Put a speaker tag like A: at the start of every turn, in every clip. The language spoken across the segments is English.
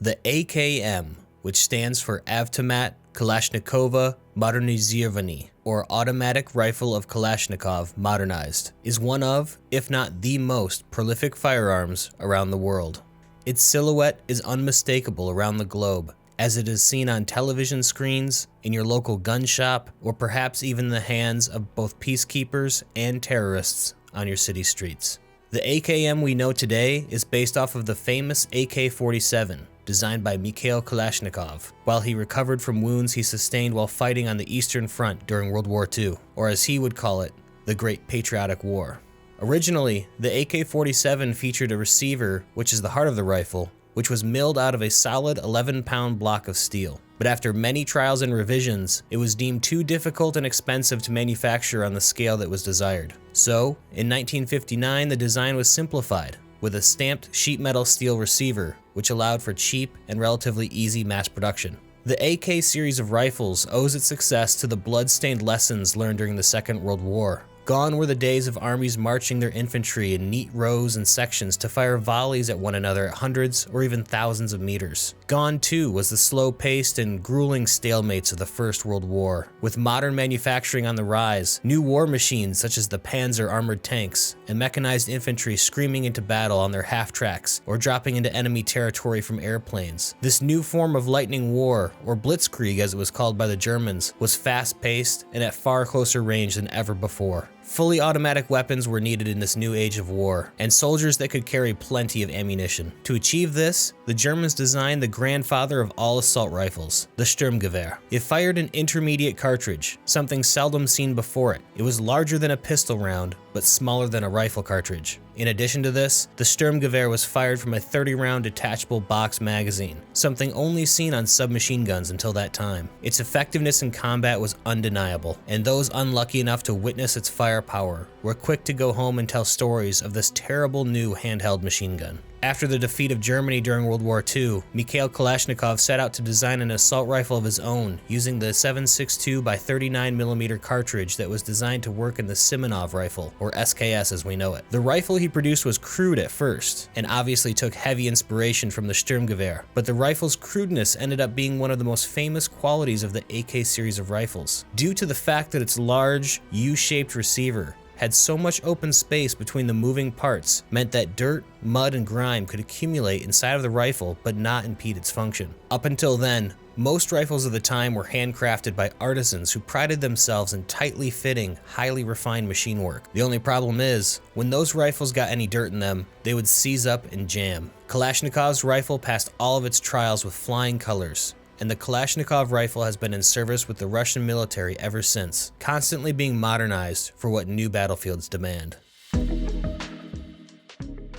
A: The AKM, which stands for Avtomat Kalashnikova Modernizirovanny, or Automatic Rifle of Kalashnikov Modernized, is one of, if not the most, prolific firearms around the world. Its silhouette is unmistakable around the globe, as it is seen on television screens, in your local gun shop, or perhaps even in the hands of both peacekeepers and terrorists on your city streets. The AKM we know today is based off of the famous AK-47, designed by Mikhail Kalashnikov, while he recovered from wounds he sustained while fighting on the Eastern Front during World War II, or as he would call it, the Great Patriotic War. Originally, the AK-47 featured a receiver, which is the heart of the rifle, which was milled out of a solid 11-pound block of steel. But after many trials and revisions, it was deemed too difficult and expensive to manufacture on the scale that was desired. So, in 1959, the design was simplified, with a stamped sheet metal steel receiver, which allowed for cheap and relatively easy mass production. The AK series of rifles owes its success to the blood-stained lessons learned during the Second World War. Gone were the days of armies marching their infantry in neat rows and sections to fire volleys at one another at hundreds or even thousands of meters. Gone too was the slow-paced and grueling stalemates of the First World War. With modern manufacturing on the rise, new war machines such as the Panzer armored tanks, and mechanized infantry screaming into battle on their half-tracks or dropping into enemy territory from airplanes. This new form of lightning war, or blitzkrieg as it was called by the Germans, was fast-paced and at far closer range than ever before. Fully automatic weapons were needed in this new age of war, and soldiers that could carry plenty of ammunition. To achieve this, the Germans designed the grandfather of all assault rifles, the Sturmgewehr. It fired an intermediate cartridge, something seldom seen before it. It was larger than a pistol round, but smaller than a rifle cartridge. In addition to this, the Sturmgewehr was fired from a 30-round detachable box magazine, something only seen on submachine guns until that time. Its effectiveness in combat was undeniable, and those unlucky enough to witness its firepower were quick to go home and tell stories of this terrible new handheld machine gun. After the defeat of Germany during World War II, Mikhail Kalashnikov set out to design an assault rifle of his own using the 7.62 by 39mm cartridge that was designed to work in the Simonov rifle, or SKS as we know it. The rifle he produced was crude at first, and obviously took heavy inspiration from the Sturmgewehr, but the rifle's crudeness ended up being one of the most famous qualities of the AK series of rifles, due to the fact that its large, U-shaped receiver had so much open space between the moving parts, meant that dirt, mud, and grime could accumulate inside of the rifle but not impede its function. Up until then, most rifles of the time were handcrafted by artisans who prided themselves in tightly fitting, highly refined machine work. The only problem is, when those rifles got any dirt in them, they would seize up and jam. Kalashnikov's rifle passed all of its trials with flying colors, and the Kalashnikov rifle has been in service with the Russian military ever since, constantly being modernized for what new battlefields demand.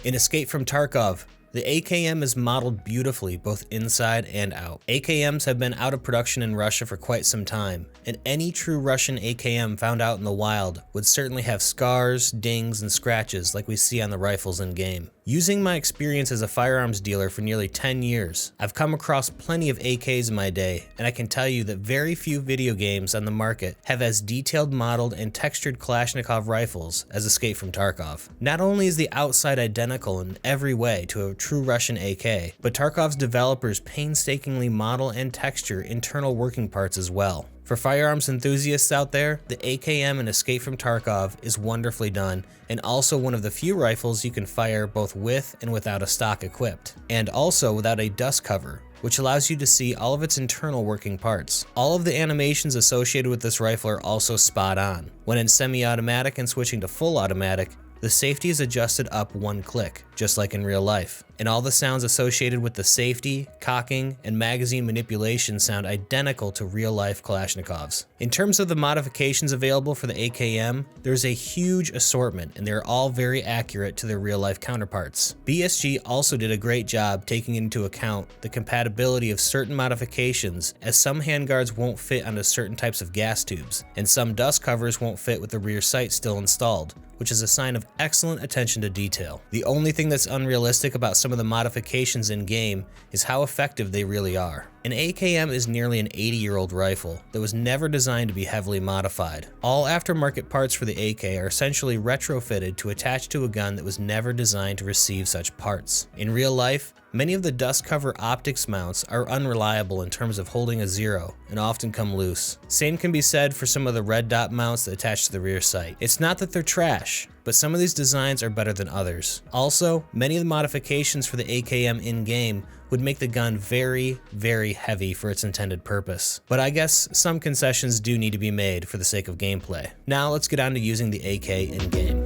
A: In Escape from Tarkov, the AKM is modeled beautifully both inside and out. AKMs have been out of production in Russia for quite some time, and any true Russian AKM found out in the wild would certainly have scars, dings, and scratches like we see on the rifles in game. Using my experience as a firearms dealer for nearly 10 years, I've come across plenty of AKs in my day, and I can tell you that very few video games on the market have as detailed modeled and textured Kalashnikov rifles as Escape from Tarkov. Not only is the outside identical in every way to a true Russian AK, but Tarkov's developers painstakingly model and texture internal working parts as well. For firearms enthusiasts out there, the AKM in Escape from Tarkov is wonderfully done, and also one of the few rifles you can fire both with and without a stock equipped, and also without a dust cover, which allows you to see all of its internal working parts. All of the animations associated with this rifle are also spot on. When in semi-automatic and switching to full automatic, the safety is adjusted up one click, just like in real life, and all the sounds associated with the safety, cocking, and magazine manipulation sound identical to real-life Kalashnikovs. In terms of the modifications available for the AKM, there's a huge assortment, and they're all very accurate to their real-life counterparts. BSG also did a great job taking into account the compatibility of certain modifications, as some handguards won't fit onto certain types of gas tubes, and some dust covers won't fit with the rear sight still installed, which is a sign of excellent attention to detail. The only thing that's unrealistic about some of the modifications in game is how effective they really are. An AKM is nearly an 80-year-old rifle that was never designed to be heavily modified. All aftermarket parts for the AK are essentially retrofitted to attach to a gun that was never designed to receive such parts. In real life, many of the dust cover optics mounts are unreliable in terms of holding a zero and often come loose. Same can be said for some of the red dot mounts that attach to the rear sight. It's not that they're trash, but some of these designs are better than others. Also, many of the modifications for the AKM in-game would make the gun very, very heavy for its intended purpose. But I guess some concessions do need to be made for the sake of gameplay. Now let's get on to using the AK in-game.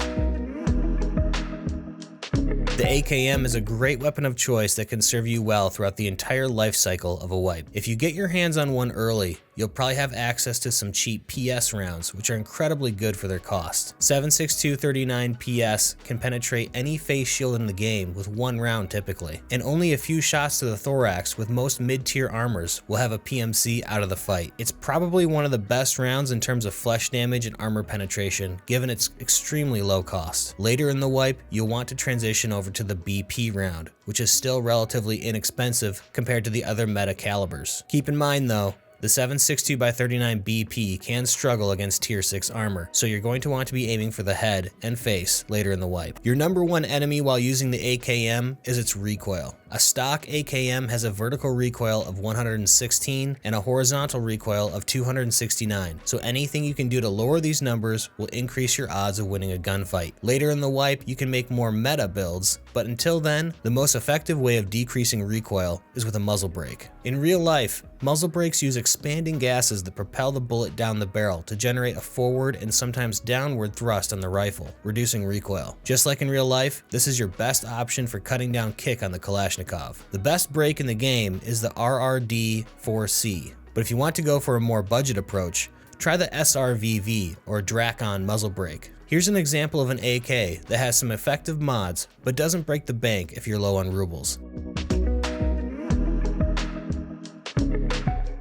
A: The AKM is a great weapon of choice that can serve you well throughout the entire life cycle of a wipe. If you get your hands on one early, you'll probably have access to some cheap PS rounds, which are incredibly good for their cost. 7.62 39 PS can penetrate any face shield in the game with one round typically, and only a few shots to the thorax with most mid-tier armors will have a PMC out of the fight. It's probably one of the best rounds in terms of flesh damage and armor penetration, given its extremely low cost. Later in the wipe, you'll want to transition over to the BP round, which is still relatively inexpensive compared to the other meta calibers. Keep in mind though, the 7.62 39 BP can struggle against tier 6 armor, so you're going to want to be aiming for the head and face later in the wipe. Your number one enemy while using the AKM is its recoil. A stock AKM has a vertical recoil of 116 and a horizontal recoil of 269, so anything you can do to lower these numbers will increase your odds of winning a gunfight. Later in the wipe, you can make more meta builds, but until then, the most effective way of decreasing recoil is with a muzzle brake. In real life, muzzle brakes use expanding gases that propel the bullet down the barrel to generate a forward and sometimes downward thrust on the rifle, reducing recoil. Just like in real life, this is your best option for cutting down kick on the Kalashnikov. The best brake in the game is the RRD-4C, but if you want to go for a more budget approach, try the SRVV or Drakon muzzle brake. Here's an example of an AK that has some effective mods, but doesn't break the bank if you're low on rubles.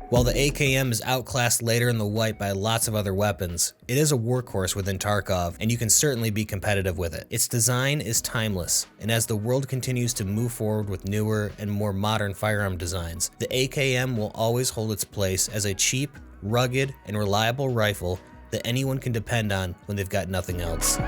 A: While the AKM is outclassed later in the wipe by lots of other weapons, it is a workhorse within Tarkov, and you can certainly be competitive with it. Its design is timeless, and as the world continues to move forward with newer and more modern firearm designs, the AKM will always hold its place as a cheap, rugged, and reliable rifle that anyone can depend on when they've got nothing else.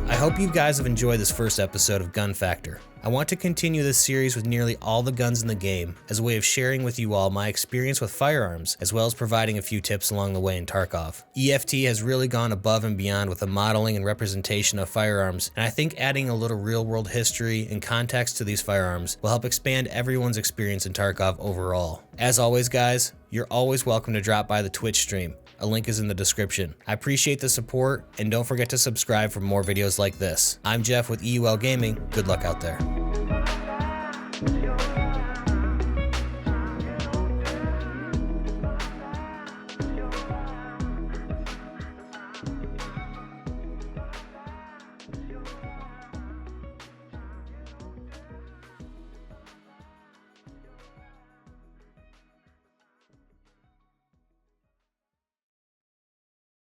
A: I hope you guys have enjoyed this first episode of Gun Factor. I want to continue this series with nearly all the guns in the game as a way of sharing with you all my experience with firearms, as well as providing a few tips along the way in Tarkov. EFT has really gone above and beyond with the modeling and representation of firearms, and I think adding a little real-world history and context to these firearms will help expand everyone's experience in Tarkov overall. As always guys, you're always welcome to drop by the Twitch stream. A link is in the description. I appreciate the support, and don't forget to subscribe for more videos like this. I'm Jeff with EUL Gaming. Good luck out there.